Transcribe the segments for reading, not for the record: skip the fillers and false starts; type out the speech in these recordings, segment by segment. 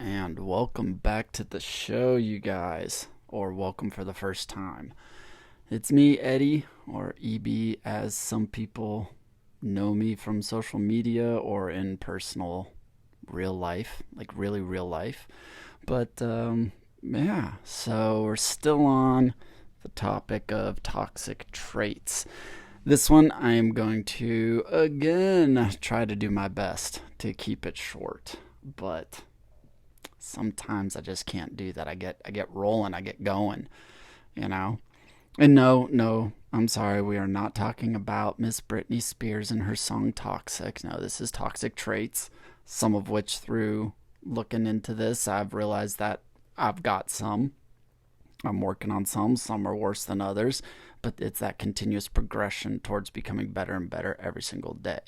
And welcome back to the show, you guys, or welcome for the first time. It's me, Eddie, or EB, as some people know me from social media or in personal real life, like really real life. But so we're still on the topic of toxic traits. This one, I am going to again try to do my best to keep it short, but sometimes I just can't do that. I get rolling, I get going, you know. And no, I'm sorry, we are not talking about Miss Britney Spears and her song Toxic. No, this is toxic traits, some of which through looking into this, I've realized that I've got some. I'm working on some are worse than others, but it's that continuous progression towards becoming better and better every single day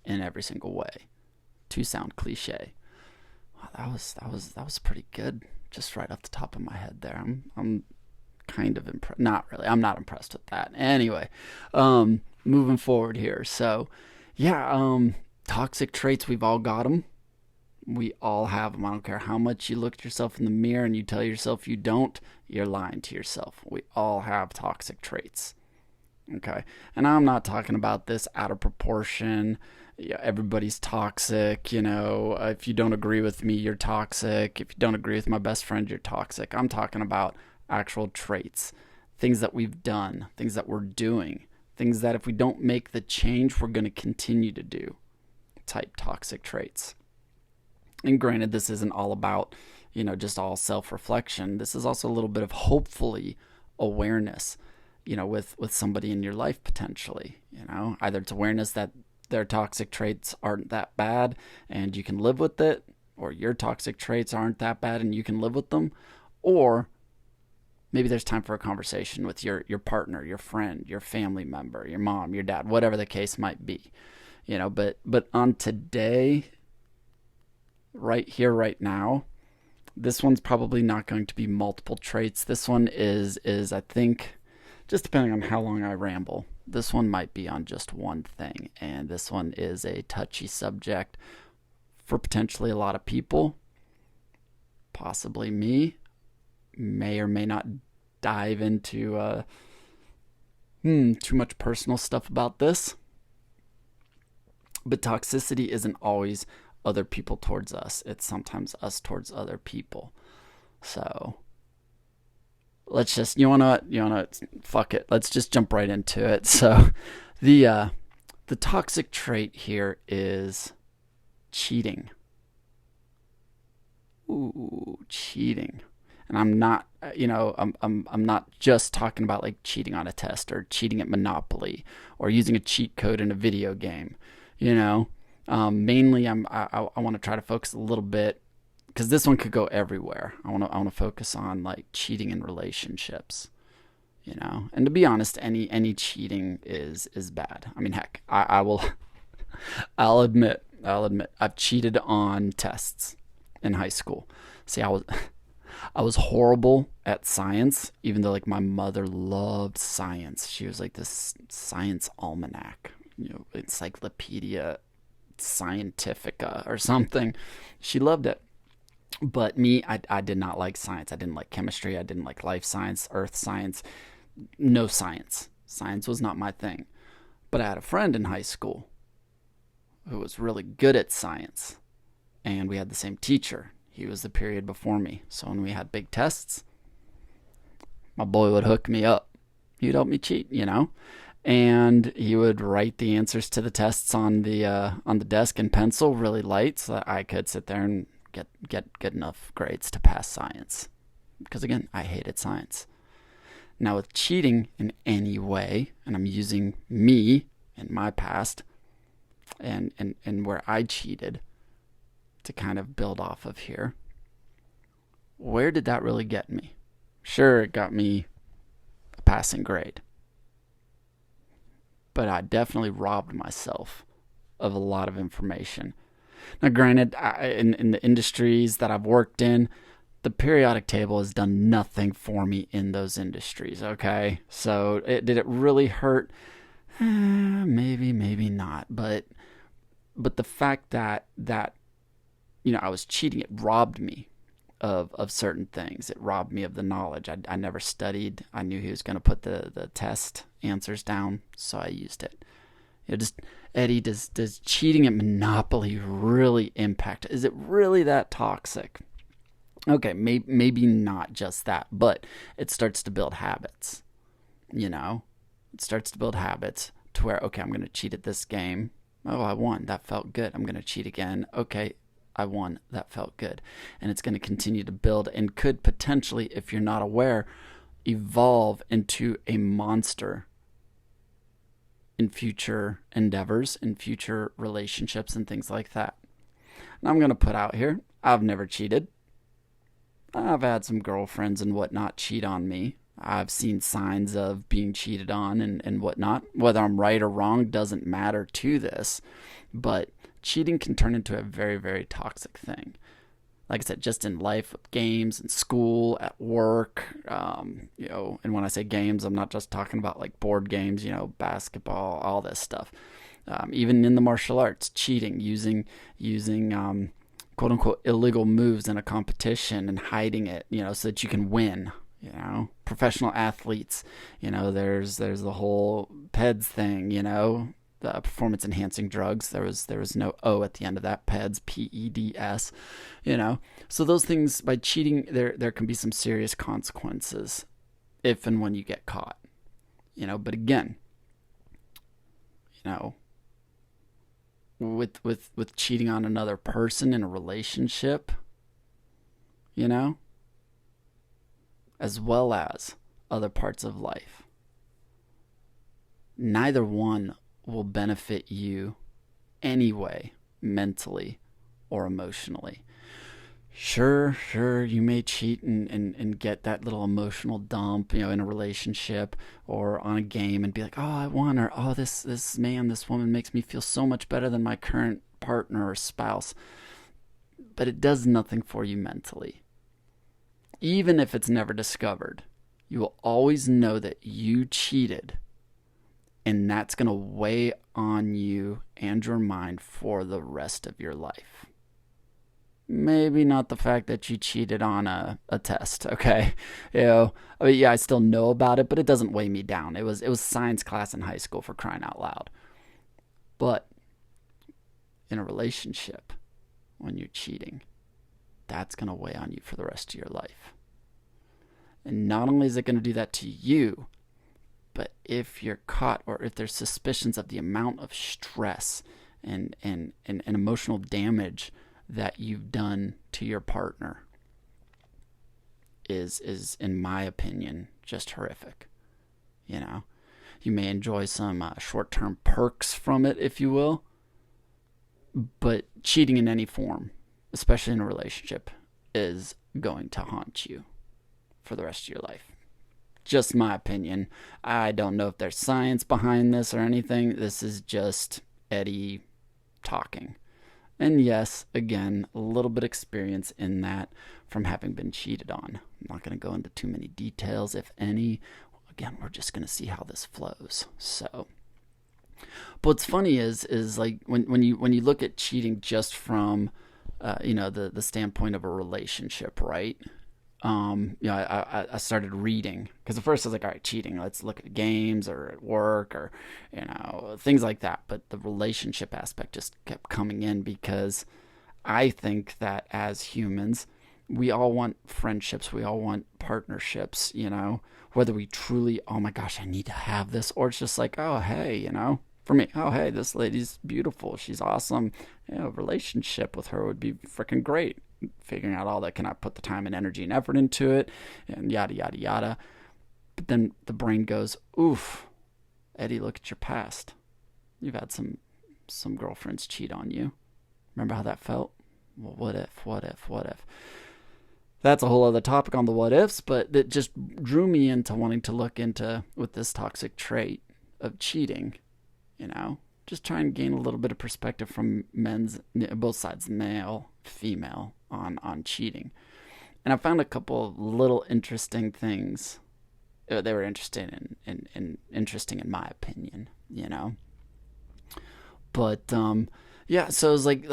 in every single way. To sound cliche. Wow, that was pretty good. Just right off the top of my head there. I'm kind of impressed. Not really. I'm not impressed with that. Anyway, moving forward here. So, toxic traits. We've all got them. We all have them. I don't care how much you look at yourself in the mirror and you tell yourself you don't. You're lying to yourself. We all have toxic traits. Okay, and I'm not talking about this out of proportion. Yeah, everybody's toxic. If you don't agree with me, you're toxic. If you don't agree with my best friend, you're toxic. I'm talking about actual traits, things that we've done, things that we're doing, things that if we don't make the change, we're going to continue to do. Type toxic traits. And granted, this isn't all about, just all self-reflection. This is also a little bit of hopefully awareness, with somebody in your life potentially. Either it's awareness that their toxic traits aren't that bad and you can live with it, or your toxic traits aren't that bad and you can live with them, or maybe there's time for a conversation with your partner, your friend, your family member, your mom, your dad, whatever the case might be. But on today, right here, right now, this one's probably not going to be multiple traits. This one is I think, just depending on how long I ramble, this one might be on just one thing. And this one is a touchy subject for potentially a lot of people. Possibly me. May or may not dive into too much personal stuff about this. But toxicity isn't always other people towards us. It's sometimes us towards other people. So let's just, fuck it. Let's just jump right into it. So the toxic trait here is cheating. Ooh, cheating. And I'm not, I'm not just talking about like cheating on a test or cheating at Monopoly or using a cheat code in a video game. Mainly, I want to try to focus a little bit because this one could go everywhere. I want to focus on like cheating in relationships, And to be honest, any cheating is bad. I mean, heck, I will, I'll admit, I've cheated on tests in high school. See, I was horrible at science, even though like my mother loved science. She was like this science almanac, encyclopedia scientifica or something. She loved it. But me, I did not like science. I didn't like chemistry. I didn't like life science, earth science. No science. Science was not my thing. But I had a friend in high school who was really good at science. And we had the same teacher. He was the period before me. So when we had big tests, my boy would hook me up. He'd help me cheat, And he would write the answers to the tests on the desk in pencil really light so that I could sit there and get good enough grades to pass science. Because again, I hated science. Now with cheating in any way, and I'm using me and my past and where I cheated to kind of build off of here. Where did that really get me? Sure, it got me a passing grade. But I definitely robbed myself of a lot of information. Now, granted, in the industries that I've worked in, the periodic table has done nothing for me in those industries, okay? So, did it really hurt? Maybe not. But the fact that I was cheating. It robbed me of certain things. It robbed me of the knowledge. I never studied. I knew he was going to put the test answers down, so I used it. Just Eddie, does cheating at Monopoly really impact? Is it really that toxic? Okay, maybe not just that, but it starts to build habits. It starts to build habits to where, okay, I'm going to cheat at this game. Oh, I won. That felt good. I'm going to cheat again. Okay, I won. That felt good. And it's going to continue to build and could potentially, if you're not aware, evolve into a monster in future endeavors, in future relationships, and things like that. Now, I'm going to put out here, I've never cheated. I've had some girlfriends and whatnot cheat on me. I've seen signs of being cheated on and whatnot. Whether I'm right or wrong doesn't matter to this, but cheating can turn into a very, very toxic thing. Like I said, just in life, games, in school, at work, and when I say games, I'm not just talking about like board games, basketball, all this stuff. Even in the martial arts, cheating, using quote unquote illegal moves in a competition and hiding it, so that you can win. Professional athletes, there's the whole PEDS thing, the performance enhancing drugs. There was no O at the end of that. PEDS, PEDS, So those things, by cheating, there can be some serious consequences if and when you get caught. But again, with cheating on another person in a relationship, as well as other parts of life, neither one will benefit you anyway, mentally or emotionally. Sure, you may cheat and get that little emotional dump, in a relationship or on a game and be like, oh, I won, or oh, this woman makes me feel so much better than my current partner or spouse. But it does nothing for you mentally. Even if it's never discovered, you will always know that you cheated, and that's going to weigh on you and your mind for the rest of your life. Maybe not the fact that you cheated on a test, okay? I still know about it, but it doesn't weigh me down. It was science class in high school, for crying out loud. But in a relationship, when you're cheating, that's going to weigh on you for the rest of your life. And not only is it going to do that to you, but if you're caught, or if there's suspicions of the amount of stress and emotional damage that you've done to your partner, is in my opinion just horrific. You may enjoy some short-term perks from it, if you will, but cheating in any form, especially in a relationship, is going to haunt you for the rest of your life. Just my opinion. I don't know if there's science behind this or anything. This is just Eddie talking. And yes, again, a little bit of experience in that from having been cheated on. I'm not going to go into too many details, if any. Again, we're just going to see how this flows. So, but what's funny is like when you look at cheating just from the standpoint of a relationship, right? I started reading, because at first I was like, all right, cheating, let's look at games or at work or things like that. But the relationship aspect just kept coming in, because I think that as humans, we all want friendships, we all want partnerships, whether we truly, oh my gosh, I need to have this, or it's just like, oh hey, for me, oh hey, this lady's beautiful, she's awesome, relationship with her would be freaking great. Figuring out all that, can I put the time and energy and effort into it, and yada yada yada. But then the brain goes, oof, Eddie, look at your past. You've had some girlfriends cheat on you. Remember how that felt? Well, what if? That's a whole other topic on the what ifs, but that just drew me into wanting to look into with this toxic trait of cheating, just try and gain a little bit of perspective from both sides, male, female, on cheating. And I found a couple of little interesting things. They were interesting and interesting in my opinion, But so it was like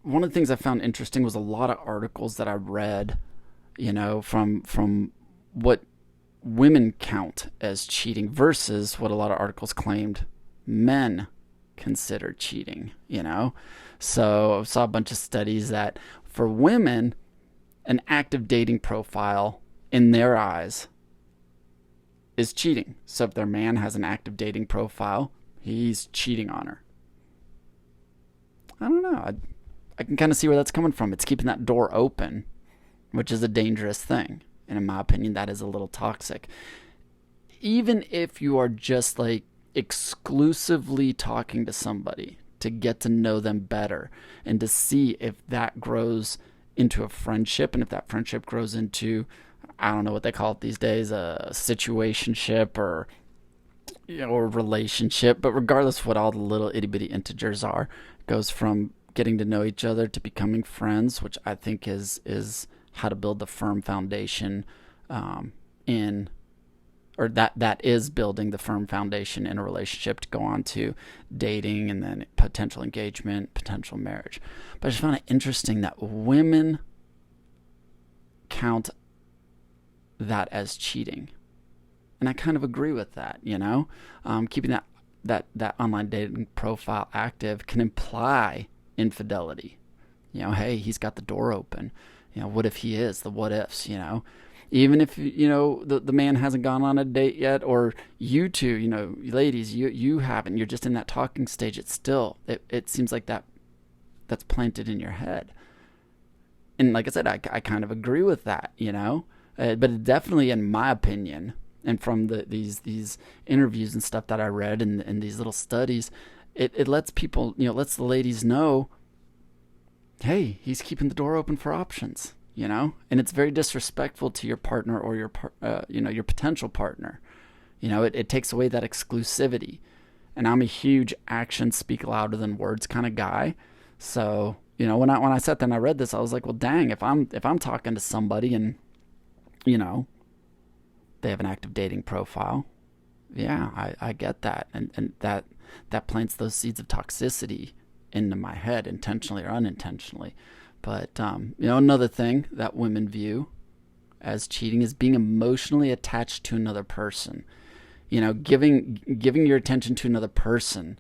one of the things I found interesting was a lot of articles that I read, from what women count as cheating versus what a lot of articles claimed men consider cheating. So I saw a bunch of studies that for women, an active dating profile in their eyes is cheating. So if their man has an active dating profile, he's cheating on her. I don't know. I can kind of see where that's coming from. It's keeping that door open, which is a dangerous thing. And in my opinion, that is a little toxic. Even if you are just like exclusively talking to somebody to get to know them better and to see if that grows into a friendship, and if that friendship grows into, I don't know what they call it these days, a situationship or or relationship, but regardless of what all the little itty bitty integers are, it goes from getting to know each other to becoming friends, which I think is how to build the firm foundation in or that is building the firm foundation in a relationship to go on to dating and then potential engagement, potential marriage. But I just found it interesting that women count that as cheating. And I kind of agree with that. Keeping that online dating profile active can imply infidelity. Hey, he's got the door open. What if he is? The what ifs. Even if the man hasn't gone on a date yet, or you two, ladies, you haven't. You're just in that talking stage. It's still it seems like that's planted in your head. And like I said, I kind of agree with that. But it definitely, in my opinion, and from these interviews and stuff that I read and these little studies, it lets people, lets the ladies know, hey, he's keeping the door open for options. And it's very disrespectful to your partner or your potential partner. It takes away that exclusivity. And I'm a huge actions speak louder than words kind of guy. So, when I sat there and I read this, I was like, well, dang, if I'm talking to somebody and, they have an active dating profile, yeah, I get that. And that plants those seeds of toxicity into my head, intentionally or unintentionally. But, another thing that women view as cheating is being emotionally attached to another person. Giving your attention to another person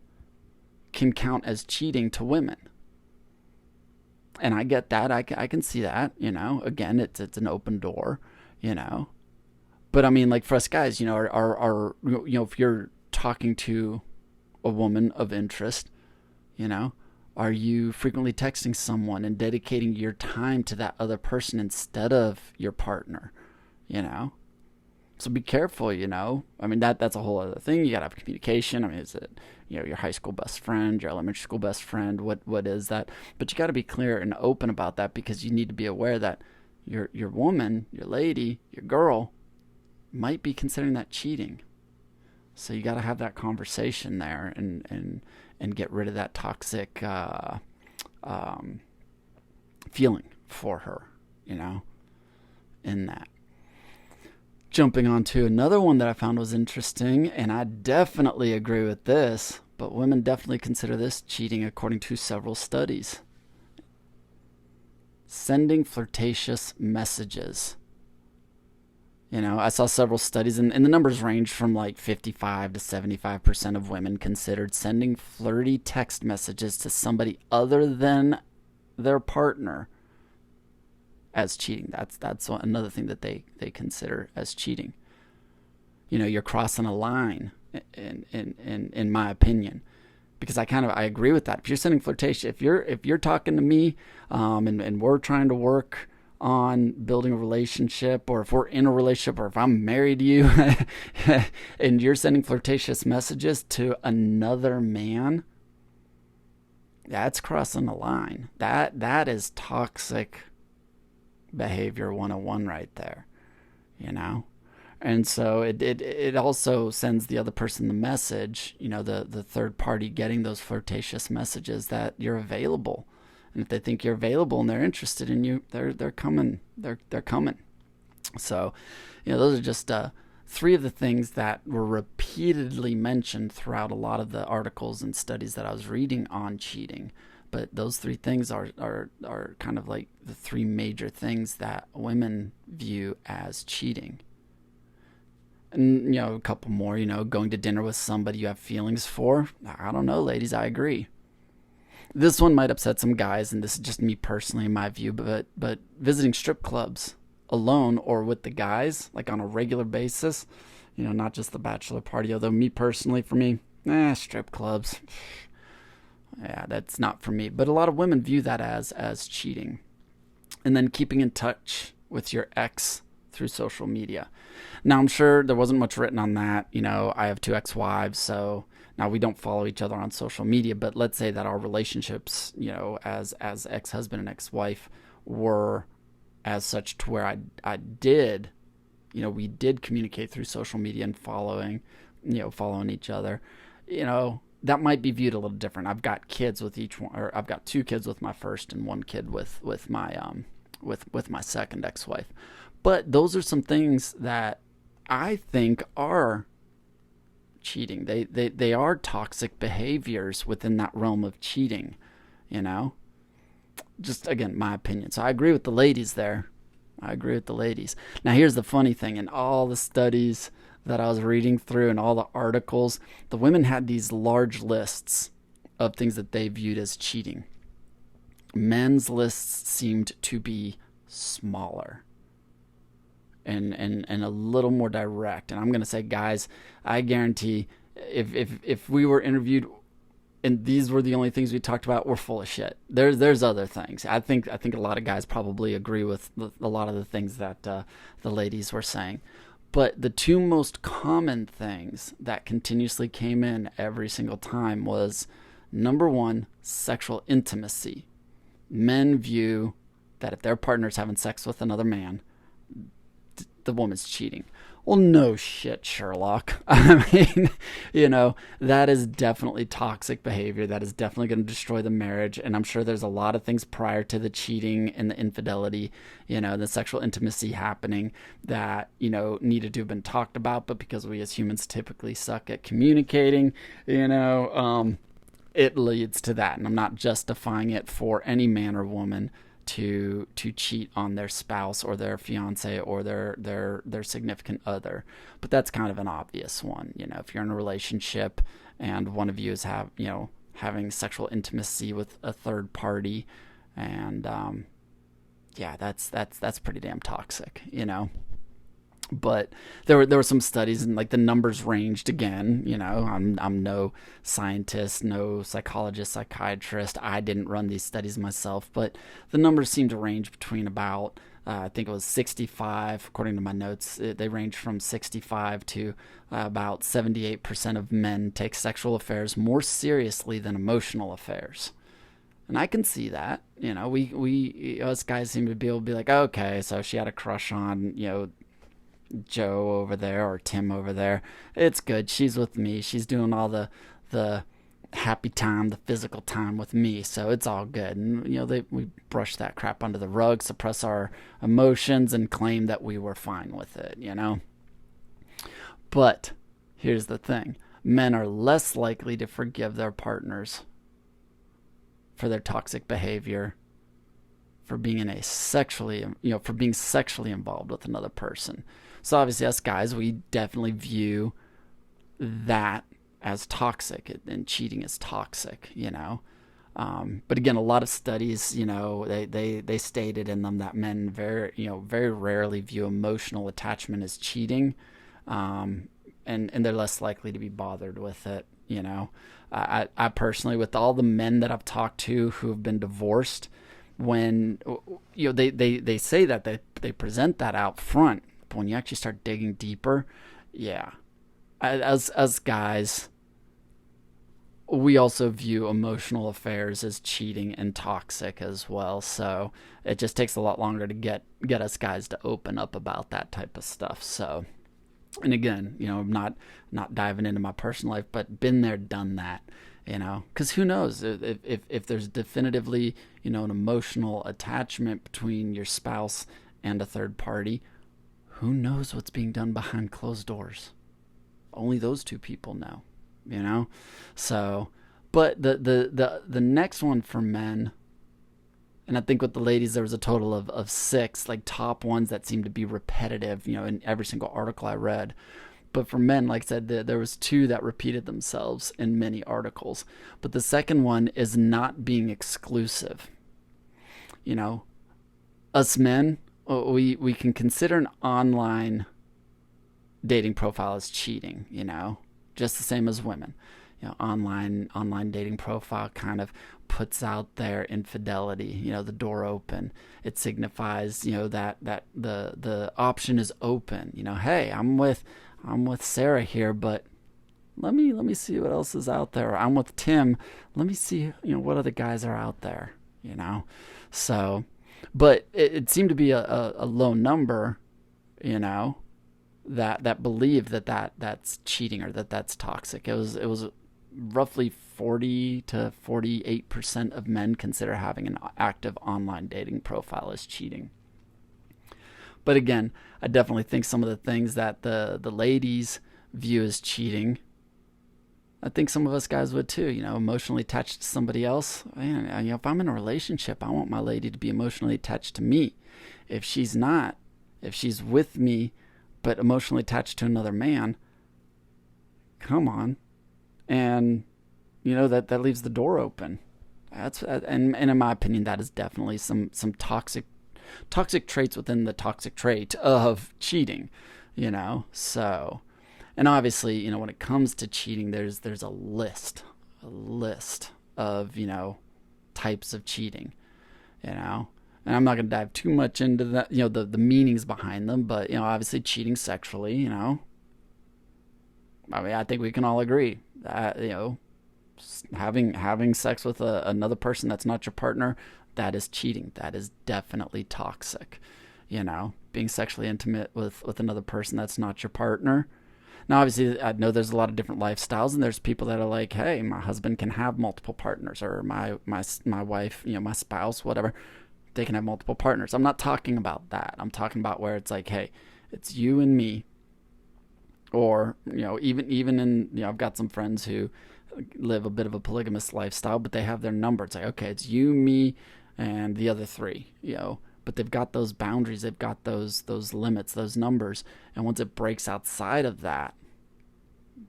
can count as cheating to women. And I get that. I can see that, Again, it's an open door, But I mean, like for us guys, if you're talking to a woman of interest, are you frequently texting someone and dedicating your time to that other person instead of your partner? So be careful. I mean, that's a whole other thing. You gotta have communication. I mean, is it your high school best friend, your elementary school best friend? What is that? But you got to be clear and open about that, because you need to be aware that your woman, your lady, your girl might be considering that cheating. So you got to have that conversation there and get rid of that toxic feeling for her, in that. Jumping on to another one that I found was interesting, and I definitely agree with this, but women definitely consider this cheating according to several studies. Sending flirtatious messages. I saw several studies, and the numbers range from like 55 to 75% of women considered sending flirty text messages to somebody other than their partner as cheating. That's another thing that they consider as cheating. You're crossing a line, in my opinion, because I agree with that. If you're sending flirtation, if you're talking to me, and we're trying to work on building a relationship, or if we're in a relationship, or if I'm married to you and you're sending flirtatious messages to another man, that's crossing the line. That is toxic behavior 101 right there, and so it also sends the other person the message, the third party getting those flirtatious messages, that you're available. And if they think you're available and they're interested in you, they're coming. They're coming. So, those are just three of the things that were repeatedly mentioned throughout a lot of the articles and studies that I was reading on cheating. But those three things are kind of like the three major things that women view as cheating. And, a couple more, going to dinner with somebody you have feelings for. I don't know, ladies, I agree. This one might upset some guys, and this is just me personally in my view, but visiting strip clubs alone or with the guys, like on a regular basis, not just the bachelor party, although me personally, for me, strip clubs, yeah, that's not for me. But a lot of women view that as cheating. And then keeping in touch with your ex through social media. Now, I'm sure there wasn't much written on that. I have 2 ex-wives, so now we don't follow each other on social media, but let's say that our relationships, as ex-husband and ex-wife were as such to where I did, we did communicate through social media and following each other. That might be viewed a little different. I've got kids with each one, or I've got 2 kids with my first and 1 kid with my second ex-wife. But those are some things that I think are cheating. They are toxic behaviors within that realm of cheating, Just, again, my opinion. So I agree with the ladies there. Now, here's the funny thing. In all the studies that I was reading through and all the articles, the women had these large lists of things that they viewed as cheating. Men's lists seemed to be smaller and a little more direct. And I'm going to say, guys, I guarantee if we were interviewed and these were the only things we talked about, we're full of shit. There's other things. I think a lot of guys probably agree with a lot of the things that the ladies were saying. But the 2 most common things that continuously came in every single time was, number 1, sexual intimacy. Men view that if their partner's having sex with another man, the woman's cheating. Well, no shit, Sherlock. I mean, that is definitely toxic behavior. That is definitely going to destroy the marriage. And I'm sure there's a lot of things prior to the cheating and the infidelity, the sexual intimacy happening that, needed to have been talked about. But because we as humans typically suck at communicating, it leads to that. And I'm not justifying it for any man or woman to cheat on their spouse or their fiance or their significant other. But that's kind of an obvious one. If you're in a relationship and one of you is having sexual intimacy with a third party, and that's pretty damn toxic, But there were some studies, and like the numbers ranged again. I'm no scientist, no psychologist, psychiatrist. I didn't run these studies myself, but the numbers seem to range between about I think it was 65, according to my notes. They range from 65 to about 78% of men take sexual affairs more seriously than emotional affairs. And I can see that. We us guys seem to be able to be like, okay, so she had a crush on Joe over there or Tim over there. It's good. She's with me. She's doing all the happy time, the physical time with me. So it's all good. And we brush that crap under the rug, suppress our emotions, and claim that we were fine with it. But here's the thing: men are less likely to forgive their partners for their toxic behavior, for being sexually involved with another person. So obviously, us guys, we definitely view that as toxic, and cheating as toxic, But again, a lot of studies, they stated in them that men very rarely view emotional attachment as cheating, and they're less likely to be bothered with it, I personally, with all the men that I've talked to who have been divorced, when they say that they present that out front, but when you actually start digging deeper, as guys, we also view emotional affairs as cheating and toxic as well. So it just takes a lot longer to get us guys to open up about that type of stuff. So, and again, I'm not diving into my personal life, but been there, done that. Because who knows if there's definitively, an emotional attachment between your spouse and a third party, who knows what's being done behind closed doors? Only those 2 people know, So, But the next one for men, and I think with the ladies there was a total of 6 like top ones that seemed to be repetitive, in every single article I read. But for men, like I said, there was 2 that repeated themselves in many articles. But the second one is not being exclusive. Us men, we can consider an online dating profile as cheating, just the same as women. Online dating profile kind of puts out their infidelity, the door open. It signifies, that the option is open. Hey, I'm with Sarah here, but let me see what else is out there. I'm with Tim. Let me see, what other guys are out there, So, but it seemed to be a low number, that believe that's cheating or that's toxic. It was roughly 40 to 48% of men consider having an active online dating profile as cheating. But again, I definitely think some of the things that the ladies view as cheating, I think some of us guys would too, emotionally attached to somebody else. Man, if I'm in a relationship, I want my lady to be emotionally attached to me. If she's not, if she's with me but emotionally attached to another man, come on. And that leaves the door open. And in my opinion, that is definitely some toxic traits within the toxic trait of cheating, So, and obviously, when it comes to cheating, there's a list of types of cheating, and I'm not going to dive too much into that, the meanings behind them, but obviously cheating sexually, I think we can all agree that having sex with another person that's not your partner, that is cheating. That is definitely toxic. Being sexually intimate with another person that's not your partner. Now, obviously, I know there's a lot of different lifestyles, and there's people that are like, hey, my husband can have multiple partners, or my wife, my spouse, whatever, they can have multiple partners. I'm not talking about that. I'm talking about where it's like, hey, it's you and me. Or, even in, I've got some friends who live a bit of a polygamous lifestyle, but they have their number. It's like, okay, it's you, me, and the other 3, but they've got those boundaries, they've got those limits, those numbers. And once it breaks outside of that,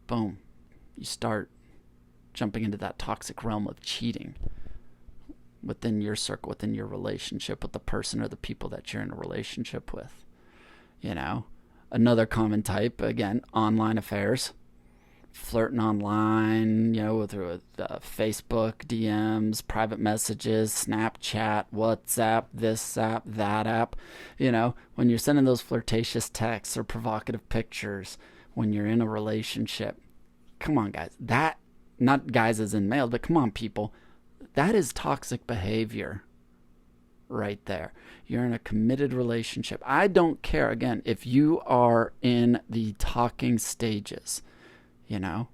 boom, you start jumping into that toxic realm of cheating within your circle, within your relationship with the person or the people that you're in a relationship with, Another common type, again, online affairs, flirting online, through Facebook DMs, private messages, Snapchat, WhatsApp, this app, that app. When you're sending those flirtatious texts or provocative pictures when you're in a relationship, come on, guys. That, not guys as in male, but come on, people. That is toxic behavior right there. You're in a committed relationship. I don't care, again, if you are in the talking stages, you're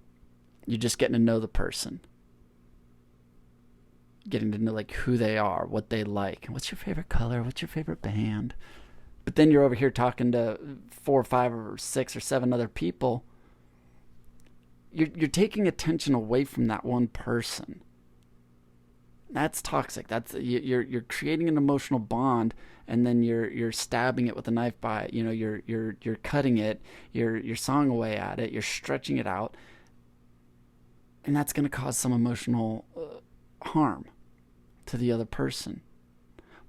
just getting to know the person, getting to know like who they are, what they like, what's your favorite color, what's your favorite band. But then you're over here talking to 4 or 5 or 6 or 7 other people. You're taking attention away from that one person. That's toxic. That's you're creating an emotional bond, and then you're stabbing it with a knife by you're cutting it, you're sawing away at it, you're stretching it out, and that's going to cause some emotional harm to the other person.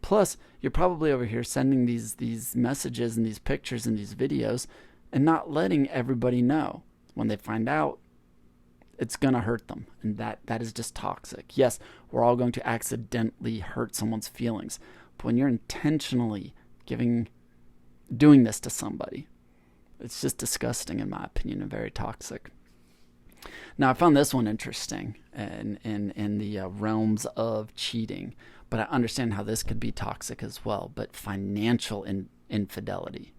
Plus, you're probably over here sending these messages and these pictures and these videos, and not letting everybody know. When they find out, it's going to hurt them. And that is just toxic. Yes, we're all going to accidentally hurt someone's feelings. But when you're intentionally doing this to somebody, it's just disgusting, in my opinion, and very toxic. Now, I found this one interesting in the realms of cheating. But I understand how this could be toxic as well. But financial infidelity.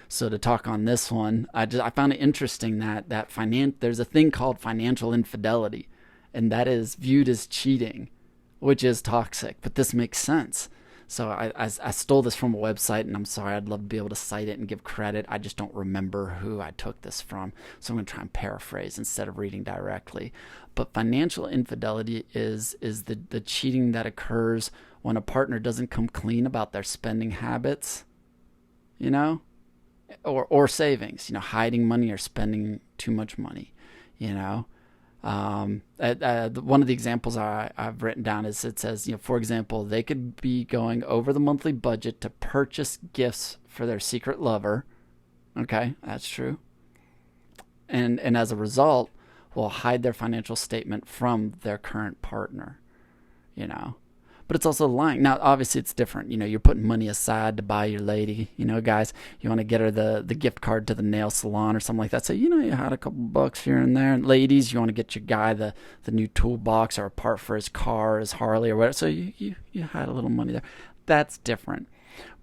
So to talk on this one, I found it interesting that there's a thing called financial infidelity, and that is viewed as cheating, which is toxic. But this makes sense. So I stole this from a website, and I'm sorry, I'd love to be able to cite it and give credit. I just don't remember who I took this from. So I'm going to try and paraphrase instead of reading directly. But financial infidelity is the cheating that occurs when a partner doesn't come clean about their spending habits, you know, or savings, hiding money or spending too much money, you know. One of the examples I've written down is, it says, for example, they could be going over the monthly budget to purchase gifts for their secret lover. Okay, that's true. And as a result, will hide their financial statement from their current partner, you know. But it's also lying. Now, obviously, it's different. You're putting money aside to buy your lady. Guys, you want to get her the gift card to the nail salon or something like that. So, you had a couple bucks here and there. And ladies, you want to get your guy the new toolbox or a part for his car, his Harley or whatever. So you had a little money there. That's different.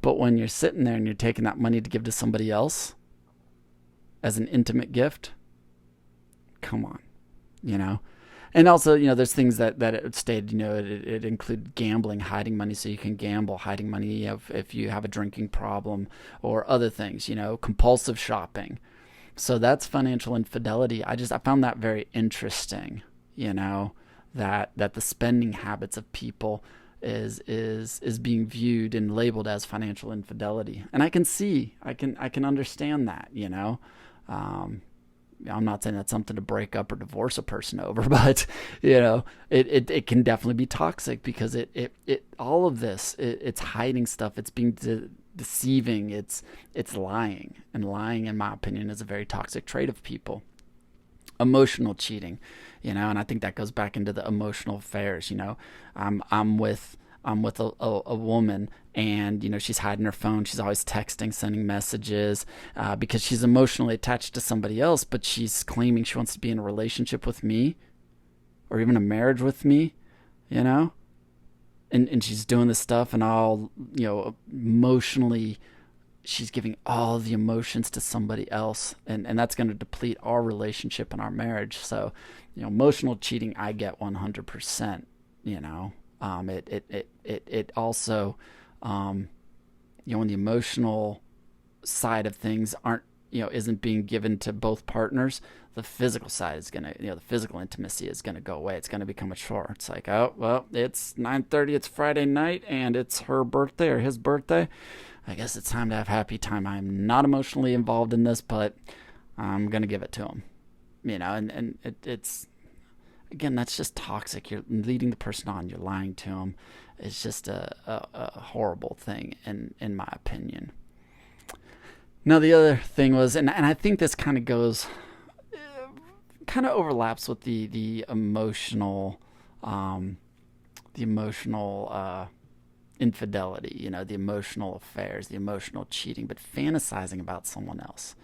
But when you're sitting there and you're taking that money to give to somebody else as an intimate gift, come on, And also, there's things that it stated, it include gambling, hiding money so you can gamble, hiding money if you have a drinking problem, or other things, compulsive shopping. So that's financial infidelity. I found that very interesting, that the spending habits of people is being viewed and labeled as financial infidelity. And I can understand that, I'm not saying that's something to break up or divorce a person over, but it can definitely be toxic, because it all of this, it's hiding stuff, it's being deceiving, it's lying, and lying, in my opinion, is a very toxic trait of people. Emotional cheating, and I think that goes back into the emotional affairs. I'm with a woman, and she's hiding her phone. She's always texting, sending messages, because she's emotionally attached to somebody else, but she's claiming she wants to be in a relationship with me, or even a marriage with me, and she's doing this stuff, and all, emotionally, she's giving all the emotions to somebody else, and that's going to deplete our relationship and our marriage. So, emotional cheating, I get 100%. It also, when the emotional side of things isn't being given to both partners, the physical side is gonna, the physical intimacy is gonna go away. It's gonna become a chore. It's like, oh well, it's 9:30, it's Friday night, and it's her birthday or his birthday. I guess it's time to have happy time. I'm not emotionally involved in this, but I'm gonna give it to him. And it's. Again, that's just toxic. You're leading the person on. You're lying to them. It's just a horrible thing, in my opinion. Now, the other thing was, and I think this kind of overlaps with the emotional, infidelity. The emotional affairs, the emotional cheating, but fantasizing about someone else.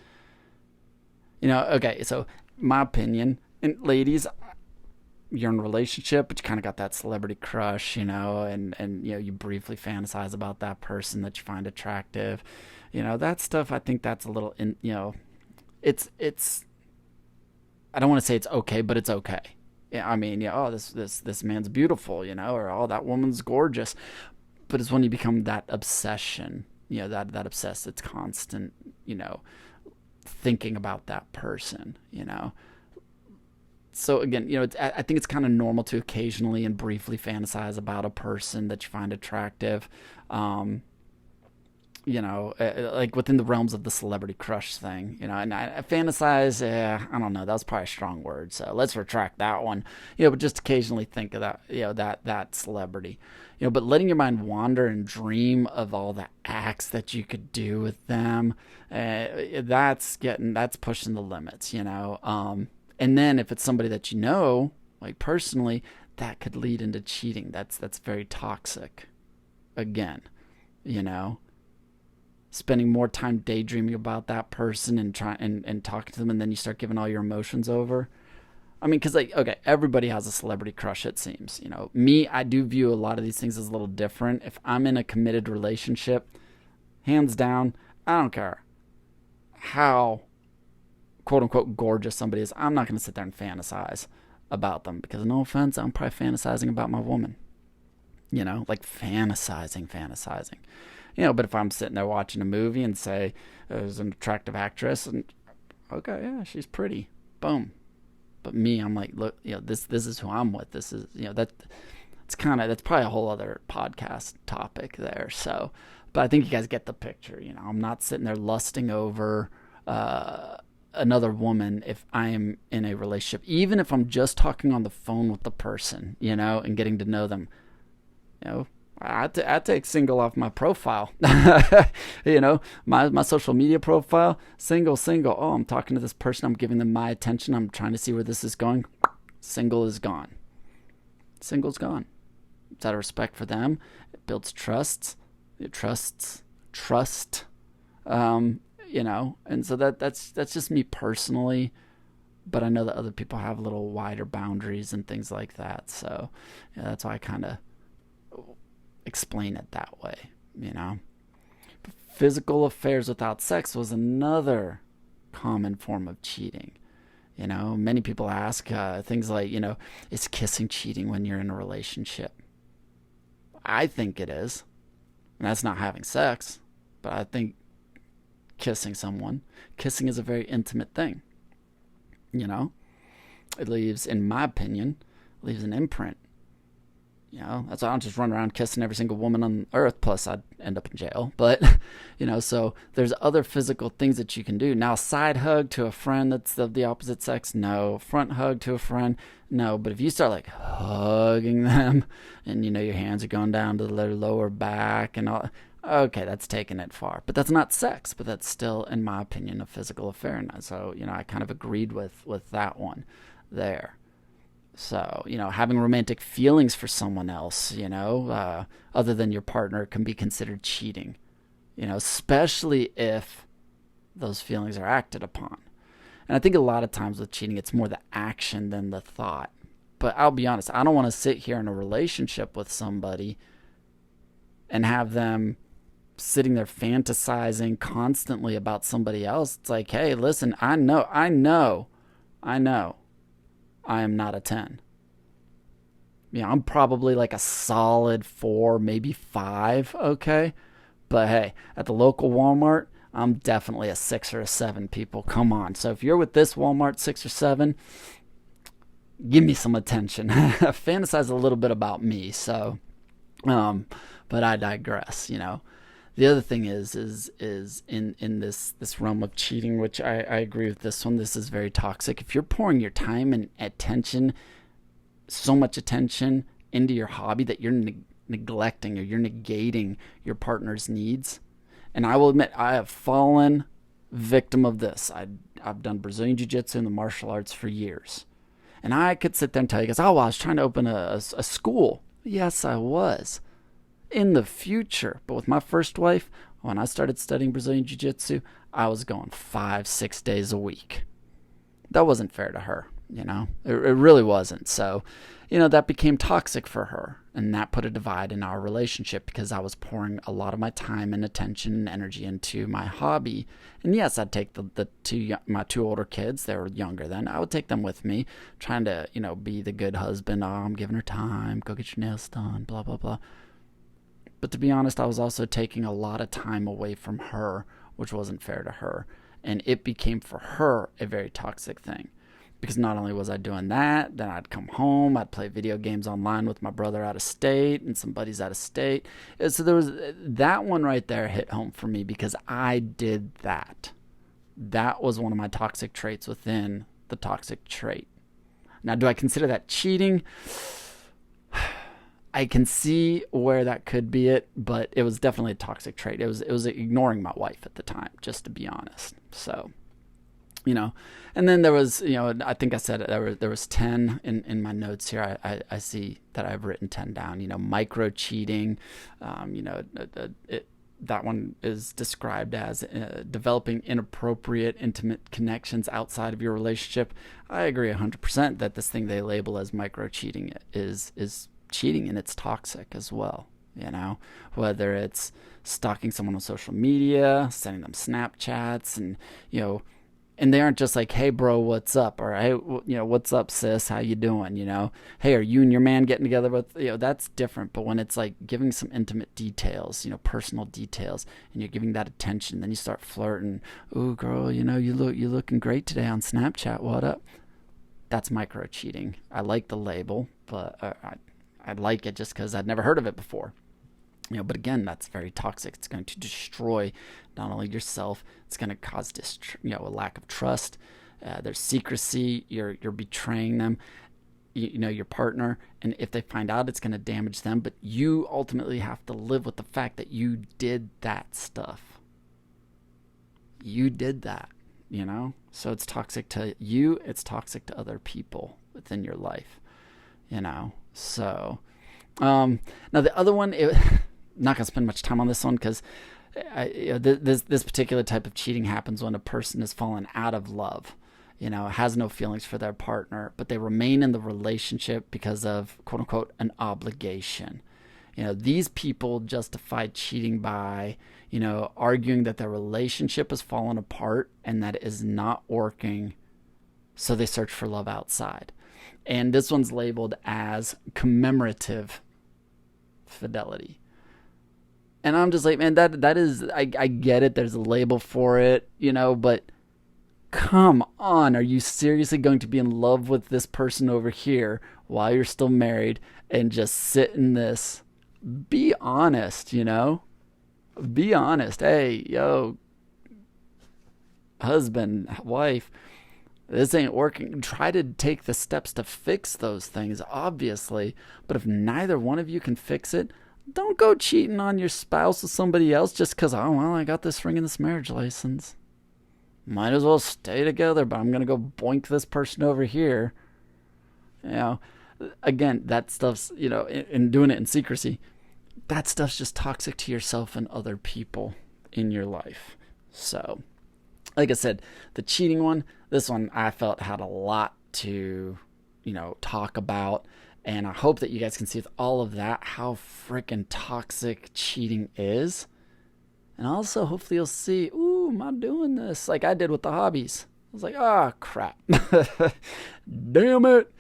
Okay. So, my opinion, and ladies, you're in a relationship, but you kind of got that celebrity crush, and you briefly fantasize about that person that you find attractive, that stuff. I think that's a little, it's. I don't want to say it's okay, but it's okay. Yeah, I mean, oh, this man's beautiful, or oh, that woman's gorgeous, but it's when you become that obsession, that obsessed, it's constant, thinking about that person, So again, I think it's kind of normal to occasionally and briefly fantasize about a person that you find attractive, like within the realms of the celebrity crush thing, and I fantasize, I don't know, that was probably a strong word, so let's retract that one, but just occasionally think of that, that celebrity, but letting your mind wander and dream of all the acts that you could do with them, that's pushing the limits, and then if it's somebody that like personally, that could lead into cheating. That's very toxic. Again, spending more time daydreaming about that person and talking to them, and then you start giving all your emotions over. I mean, because okay, everybody has a celebrity crush, it seems. Me, I do view a lot of these things as a little different. If I'm in a committed relationship, hands down, I don't care how quote unquote gorgeous somebody is, I'm not going to sit there and fantasize about them, because no offense, I'm probably fantasizing about my woman. like fantasizing. But if I'm sitting there watching a movie and say there's an attractive actress, and okay, yeah, she's pretty, boom. But me, I'm like, look, this is who I'm with. This is, that's probably a whole other podcast topic there. So, but I think you guys get the picture. I'm not sitting there lusting over another woman if I am in a relationship, even if I'm just talking on the phone with the person, and getting to know them. I take single off my profile. My social media profile, single. Oh, I'm talking to this person. I'm giving them my attention. I'm trying to see where this is going. Single is gone. Single's gone. It's out of respect for them. It builds trust. It trust. And so that's just me personally. But I know that other people have a little wider boundaries and things like that. So that's why I kind of explain it that way. Physical affairs without sex was another common form of cheating. Many people ask things like, is kissing cheating when you're in a relationship? I think it is. And that's not having sex, but I think kissing is a very intimate thing. It leaves, in my opinion, an imprint. That's why I don't just run around kissing every single woman on earth, plus I'd end up in jail. But, so there's other physical things that you can do. Now, a side hug to a friend that's of the opposite sex, no. Front hug to a friend, no. But if you start, like, hugging them and, your hands are going down to their lower back and all, okay, that's taking it far. But that's not sex, but that's still, in my opinion, a physical affair. And so, I kind of agreed with that one there. So, having romantic feelings for someone else, other than your partner can be considered cheating, especially if those feelings are acted upon. And I think a lot of times with cheating, it's more the action than the thought. But I'll be honest, I don't want to sit here in a relationship with somebody and have them sitting there fantasizing constantly about somebody else. It's like, hey, listen, I know. I am not a 10. I'm probably like a solid 4, maybe 5, okay? But hey, at the local Walmart, I'm definitely a 6 or a 7, people. Come on. So if you're with this Walmart 6 or 7, give me some attention. Fantasize a little bit about me, so, but I digress, The other thing is in this realm of cheating, which I agree with this one. This is very toxic. If you're pouring your time and attention, so much attention into your hobby that you're neglecting or you're negating your partner's needs, and I will admit I have fallen victim of this. I've done Brazilian Jiu-Jitsu and the martial arts for years, and I could sit there and tell you guys, oh, well, I was trying to open a school. Yes, I was. In the future. But with my first wife, when I started studying Brazilian Jiu-Jitsu, I was going 5-6 days a week. That wasn't fair to her, It really wasn't. So, that became toxic for her. And that put a divide in our relationship because I was pouring a lot of my time and attention and energy into my hobby. And yes, I'd take my 2 older kids, they were younger then, I would take them with me, trying to, be the good husband. Oh, I'm giving her time, go get your nails done, blah, blah, blah. But to be honest, I was also taking a lot of time away from her, which wasn't fair to her. And it became for her a very toxic thing. Because not only was I doing that, then I'd come home, I'd play video games online with my brother out of state and some buddies out of state. And so there was that one right there hit home for me because I did that. That was one of my toxic traits within the toxic trait. Now, do I consider that cheating? I can see where that could be it, but it was definitely a toxic trait. It was ignoring my wife at the time, just to be honest. So, and then there was, I think I said there was 10 in my notes here. I see that I've written 10 down. Micro cheating. That one is described as developing inappropriate, intimate connections outside of your relationship. I agree 100% that this thing they label as micro cheating is cheating, and it's toxic as well. Whether it's stalking someone on social media, sending them Snapchats, and And they aren't just like, hey bro, what's up, or hey, what's up sis, how you doing, hey, are you and your man getting together? With that's different. But when it's like giving some intimate details, personal details, and you're giving that attention, then you start flirting. Ooh girl, you looking great today on Snapchat, what up? That's micro cheating. I like the label, but I like it just because I'd never heard of it before. But again, that's very toxic. It's going to destroy not only yourself, it's going to cause a lack of trust. There's secrecy. You're betraying them, your partner, and if they find out, it's going to damage them. But you ultimately have to live with the fact that you did that stuff. You did that, So it's toxic to you. It's toxic to other people within your life, So now the other one. Not going to spend much time on this one because this particular type of cheating happens when a person has fallen out of love, has no feelings for their partner, but they remain in the relationship because of, quote unquote, an obligation. These people justify cheating by, arguing that their relationship has fallen apart and that it is not working, so they search for love outside. And this one's labeled as commemorative fidelity. And I'm just like, man, that is, I get it. There's a label for it, but come on. Are you seriously going to be in love with this person over here while you're still married and just sit in this? Be honest, Be honest. Hey, yo, husband, wife, this ain't working. Try to take the steps to fix those things, obviously. But if neither one of you can fix it, don't go cheating on your spouse with somebody else just because, I got this ring in this marriage license. Might as well stay together, but I'm going to go boink this person over here. Again, that stuff's, in doing it in secrecy, that stuff's just toxic to yourself and other people in your life. So, like I said, the cheating one, this one I felt had a lot to, talk about. And I hope that you guys can see with all of that how freaking toxic cheating is. And also, hopefully you'll see, ooh, am I doing this? Like I did with the hobbies. I was like, crap. Damn it.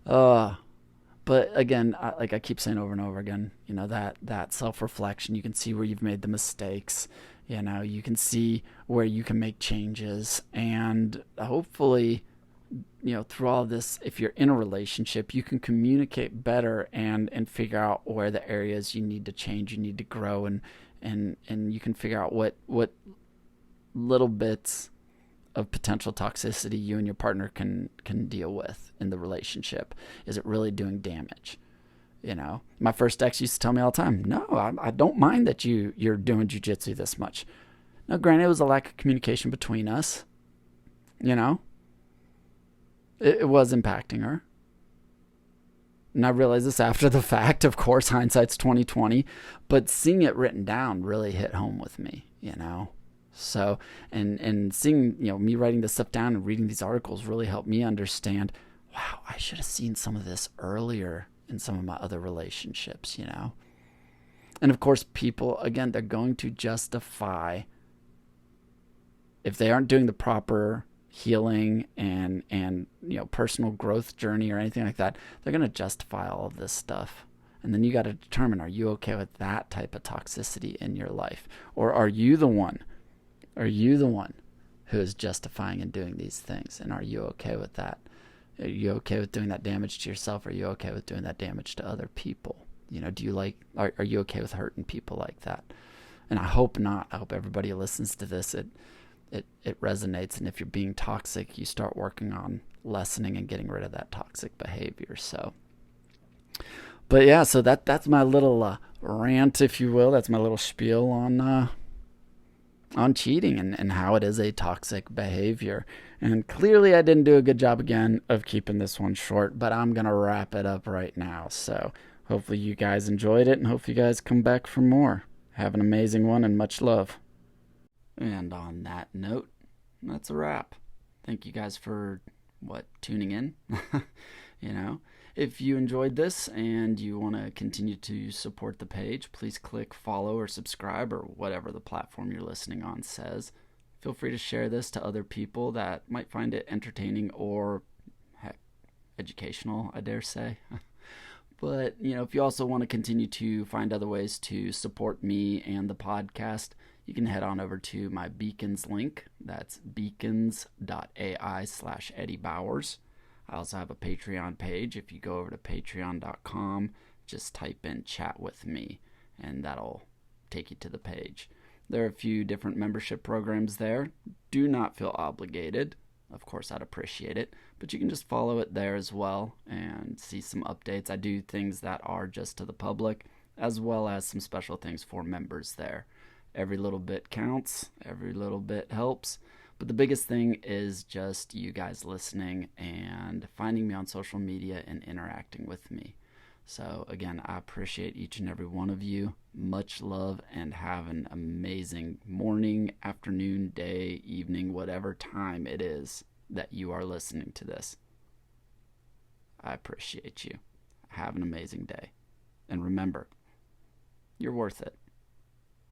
But again, I keep saying over and over again, that self-reflection, you can see where you've made the mistakes. You can see where you can make changes. And hopefully, through all of this, if you're in a relationship, you can communicate better and figure out where the areas you need to change, you need to grow, and you can figure out what little bits of potential toxicity you and your partner can deal with in the relationship. Is it really doing damage? My first ex used to tell me all the time, no, I don't mind that you're doing jujitsu this much. Now, granted, it was a lack of communication between us, It was impacting her. And I realized this after the fact. Of course, hindsight's 2020. But seeing it written down really hit home with me, So, and seeing, me writing this stuff down and reading these articles really helped me understand, wow, I should have seen some of this earlier in some of my other relationships, And of course, people, again, they're going to justify, if they aren't doing the proper healing and personal growth journey or anything like that, they're going to justify all of this stuff. And then you got to determine, are you okay with that type of toxicity in your life? Or are you the one who is justifying and doing these things? And are you okay with that? Are you okay with doing that damage to yourself? Are you okay with doing that damage to other people? Are you okay with hurting people like that? And I hope not. I hope everybody who listens to this, it resonates, and if you're being toxic, you start working on lessening and getting rid of that toxic behavior. So, but yeah, so that's my little rant, if you will. That's my little spiel on cheating and how it is a toxic behavior. And clearly I didn't do a good job again of keeping this one short, but I'm gonna wrap it up right now. So hopefully you guys enjoyed it, and hopefully you guys come back for more. Have an amazing one, and much love. And on that note, that's a wrap. Thank you guys for, tuning in. If you enjoyed this and you want to continue to support the page, please click follow or subscribe or whatever the platform you're listening on says. Feel free to share this to other people that might find it entertaining or, heck, educational, I dare say. But, if you also want to continue to find other ways to support me and the podcast, you can head on over to my Beacons link. That's beacons.ai/Eddie Bowers. I also have a Patreon page. If you go over to patreon.com, just type in chat with me, and that'll take you to the page. There are a few different membership programs there. Do not feel obligated. Of course, I'd appreciate it. But you can just follow it there as well and see some updates. I do things that are just to the public, as well as some special things for members there. Every little bit counts. Every little bit helps. But the biggest thing is just you guys listening and finding me on social media and interacting with me. So again, I appreciate each and every one of you. Much love, and have an amazing morning, afternoon, day, evening, whatever time it is that you are listening to this. I appreciate you. Have an amazing day. And remember, you're worth it.